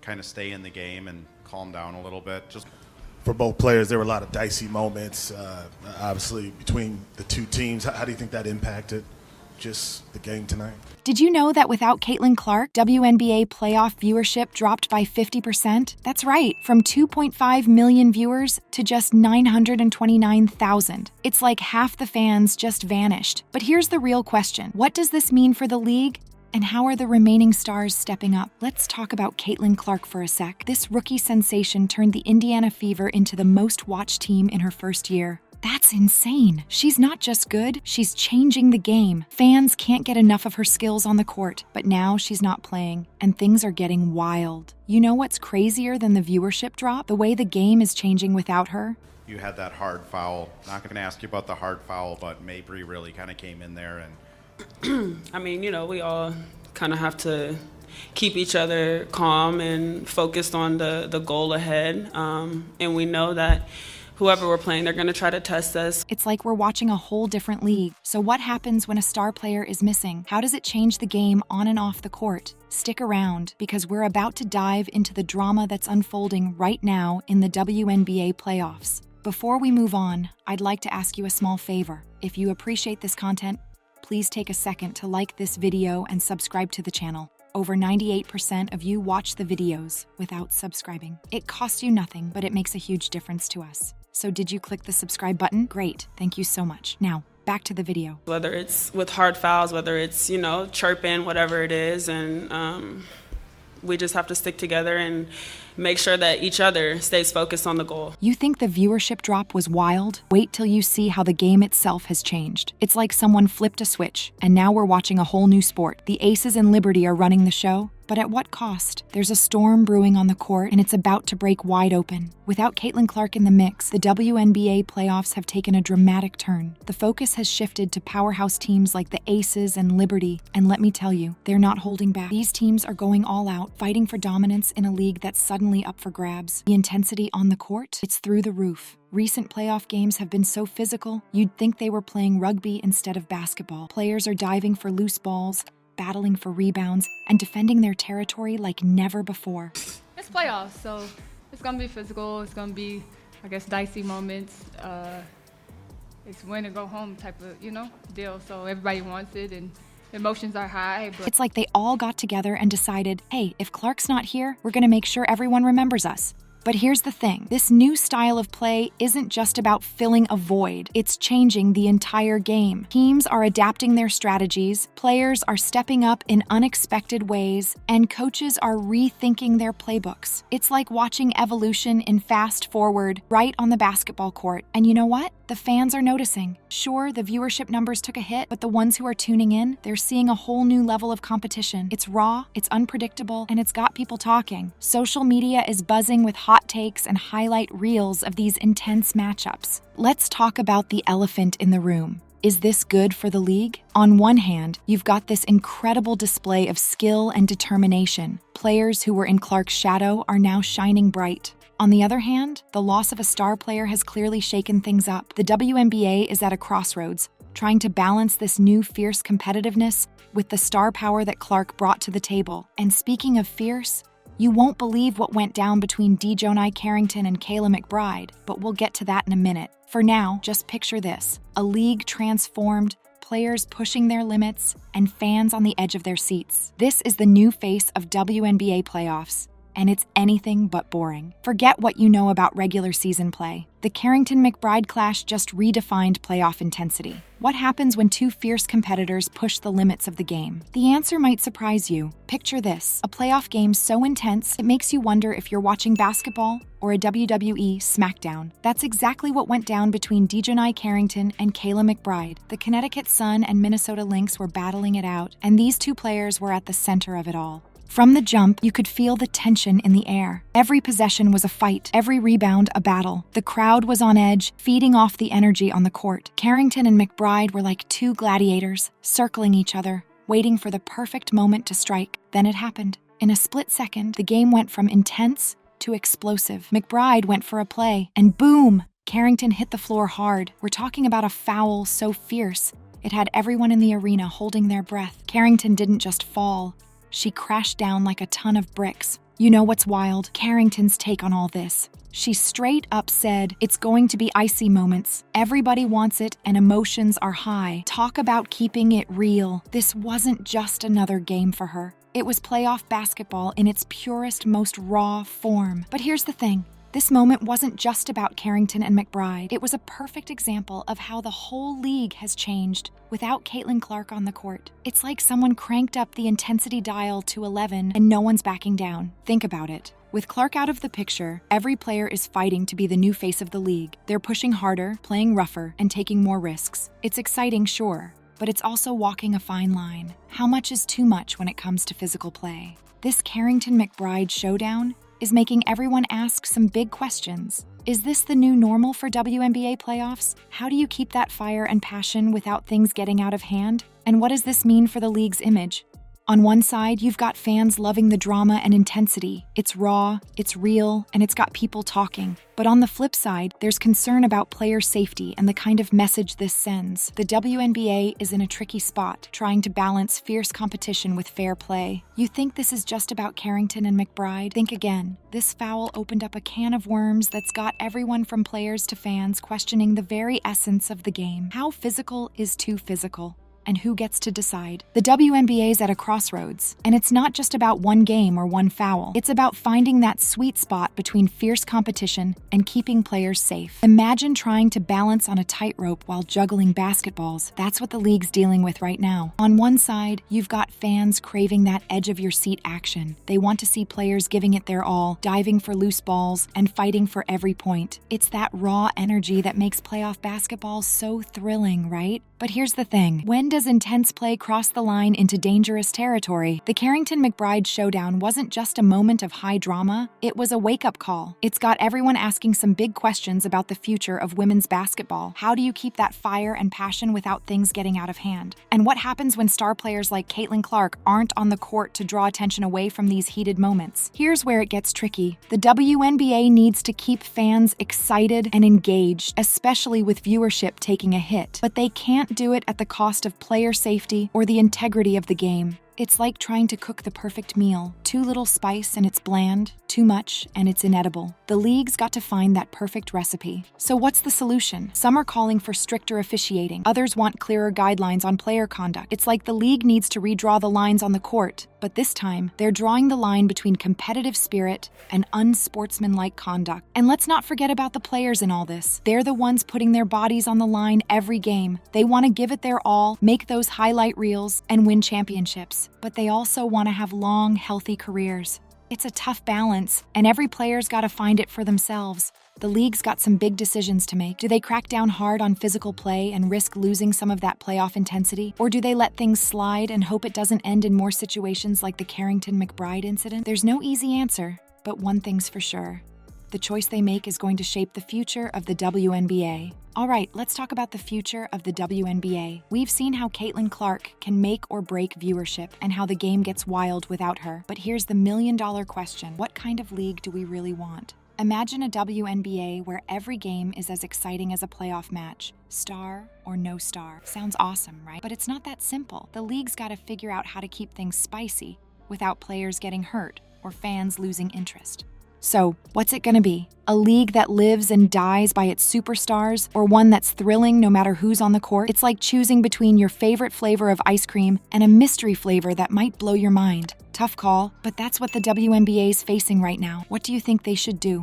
kind of stay in the game and calm down a little bit. Just for both players, there were a lot of dicey moments, obviously, between the two teams. How do you think that impacted just the game tonight? Did you know that without Caitlin Clark, WNBA playoff viewership dropped by 50%? That's right, from 2.5 million viewers to just 929,000. It's like half the fans just vanished. But here's the real question. What does this mean for the league? And how are the remaining stars stepping up? Let's talk about Caitlin Clark for a sec. This rookie sensation turned the Indiana Fever into the most watched team in her first year. That's insane. She's not just good, she's changing the game. Fans can't get enough of her skills on the court, but now she's not playing, and things are getting wild. You know what's crazier than the viewership drop? The way the game is changing without her. you had that hard foul. Not going to ask you about the hard foul, but McBride really kind of came in there and. I mean, we all kind of have to keep each other calm and focused on the goal ahead. And we know that whoever we're playing, they're going to try to test us. It's like we're watching a whole different league. So what happens when a star player is missing? How does it change the game on and off the court? Stick around, because we're about to dive into the drama that's unfolding right now in the WNBA playoffs. Before we move on, I'd like to ask you a small favor. If you appreciate this content, please take a second to like this video and subscribe to the channel. Over 98% of you watch the videos without subscribing. It costs you nothing, but it makes a huge difference to us. So did you click the subscribe button? Great, thank you so much. Now, back to the video. Whether it's with hard fouls, whether it's, chirping, whatever it is, and we just have to stick together and make sure that each other stays focused on the goal. You think the viewership drop was wild? Wait till you see how the game itself has changed. It's like someone flipped a switch, and now we're watching a whole new sport. The Aces and Liberty are running the show, but at what cost? There's a storm brewing on the court, and it's about to break wide open. Without Caitlin Clark in the mix, the WNBA playoffs have taken a dramatic turn. The focus has shifted to powerhouse teams like the Aces and Liberty, and let me tell you, they're not holding back. These teams are going all out, fighting for dominance in a league that's suddenly up for grabs. The intensity on the court, it's through the roof. Recent playoff games have been so physical, you'd think they were playing rugby instead of basketball. Players are diving for loose balls, battling for rebounds, and defending their territory like never before. It's playoffs, so it's going to be physical. It's going to be, dicey moments. It's win or go home type of, deal. So everybody wants it, and emotions are high. But it's like they all got together and decided, hey, if Clark's not here, we're going to make sure everyone remembers us. But here's the thing, this new style of play isn't just about filling a void, it's changing the entire game. Teams are adapting their strategies, players are stepping up in unexpected ways, and coaches are rethinking their playbooks. It's like watching evolution in fast forward right on the basketball court. And you know what? The fans are noticing. Sure, the viewership numbers took a hit, but the ones who are tuning in, they're seeing a whole new level of competition. It's raw, it's unpredictable, and it's got people talking. Social media is buzzing with hot takes and highlight reels of these intense matchups. Let's talk about the elephant in the room. Is this good for the league? On one hand, you've got this incredible display of skill and determination. Players who were in Clark's shadow are now shining bright. On the other hand, the loss of a star player has clearly shaken things up. The WNBA is at a crossroads, trying to balance this new fierce competitiveness with the star power that Clark brought to the table. And speaking of fierce, you won't believe what went down between Dijonai, Carrington, and Kayla McBride, but we'll get to that in a minute. For now, just picture this: a league transformed, players pushing their limits, and fans on the edge of their seats. This is the new face of WNBA playoffs, and it's anything but boring. Forget what you know about regular season play. The Carrington-McBride clash just redefined playoff intensity. What happens when two fierce competitors push the limits of the game? The answer might surprise you. Picture this: a playoff game so intense, it makes you wonder if you're watching basketball or a WWE SmackDown. That's exactly what went down between Dijonai Carrington and Kayla McBride. The Connecticut Sun and Minnesota Lynx were battling it out, and these two players were at the center of it all. From the jump, you could feel the tension in the air. Every possession was a fight, every rebound a battle. The crowd was on edge, feeding off the energy on the court. Carrington and McBride were like two gladiators, circling each other, waiting for the perfect moment to strike. Then it happened. In a split second, the game went from intense to explosive. McBride went for a play, and boom! Carrington hit the floor hard. We're talking about a foul so fierce, it had everyone in the arena holding their breath. Carrington didn't just fall. She crashed down like a ton of bricks, You know what's wild? Carrington's take on all this. She straight up said, "It's going to be icy moments. Everybody wants it and emotions are high. Talk about keeping it real." This wasn't just another game for her. It was playoff basketball in its purest, most raw form. But here's the thing. This moment wasn't just about Carrington and McBride. It was a perfect example of how the whole league has changed without Caitlin Clark on the court. It's like someone cranked up the intensity dial to 11 and no one's backing down. Think about it. With Clark out of the picture, every player is fighting to be the new face of the league. They're pushing harder, playing rougher, and taking more risks. It's exciting, sure, but it's also walking a fine line. How much is too much when it comes to physical play? This Carrington-McBride showdown is making everyone ask some big questions. Is this the new normal for WNBA playoffs? How do you keep that fire and passion without things getting out of hand? And what does this mean for the league's image? On one side, you've got fans loving the drama and intensity. It's raw, it's real, and it's got people talking. But on the flip side, there's concern about player safety and the kind of message this sends. The WNBA is in a tricky spot, trying to balance fierce competition with fair play. You think this is just about Carrington and McBride? Think again. This foul opened up a can of worms that's got everyone from players to fans questioning the very essence of the game. How physical is too physical? And who gets to decide? The WNBA's at a crossroads, and it's not just about one game or one foul. It's about finding that sweet spot between fierce competition and keeping players safe. Imagine trying to balance on a tightrope while juggling basketballs. That's what the league's dealing with right now. On one side, you've got fans craving that edge-of-your-seat action. They want to see players giving it their all, diving for loose balls, and fighting for every point. It's that raw energy that makes playoff basketball so thrilling, right? But here's the thing. When does intense play cross the line into dangerous territory? The Carrington-McBride showdown wasn't just a moment of high drama, it was a wake-up call. It's got everyone asking some big questions about the future of women's basketball. How do you keep that fire and passion without things getting out of hand? And what happens when star players like Caitlin Clark aren't on the court to draw attention away from these heated moments? Here's where it gets tricky. The WNBA needs to keep fans excited and engaged, especially with viewership taking a hit. But they can't do it at the cost of player safety or the integrity of the game. It's like trying to cook the perfect meal. Too little spice and it's bland, too much and it's inedible. The league's got to find that perfect recipe. So what's the solution? Some are calling for stricter officiating. Others want clearer guidelines on player conduct. It's like the league needs to redraw the lines on the court. But this time, they're drawing the line between competitive spirit and unsportsmanlike conduct. And let's not forget about the players in all this. They're the ones putting their bodies on the line every game. They want to give it their all, make those highlight reels, and win championships. But they also want to have long, healthy careers. It's a tough balance, and every player's got to find it for themselves. The league's got some big decisions to make. Do they crack down hard on physical play and risk losing some of that playoff intensity? Or do they let things slide and hope it doesn't end in more situations like the Carrington-McBride incident? There's no easy answer, but one thing's for sure. The choice they make is going to shape the future of the WNBA. All right, let's talk about the future of the WNBA. We've seen how Caitlin Clark can make or break viewership and how the game gets wild without her. But here's the million-dollar question. What kind of league do we really want? Imagine a WNBA where every game is as exciting as a playoff match. Star or no star. Sounds awesome, right? But it's not that simple. The league's got to figure out how to keep things spicy without players getting hurt or fans losing interest. So, what's it gonna be? A league that lives and dies by its superstars, or one that's thrilling no matter who's on the court? It's like choosing between your favorite flavor of ice cream and a mystery flavor that might blow your mind. Tough call, but that's what the WNBA's facing right now. What do you think they should do?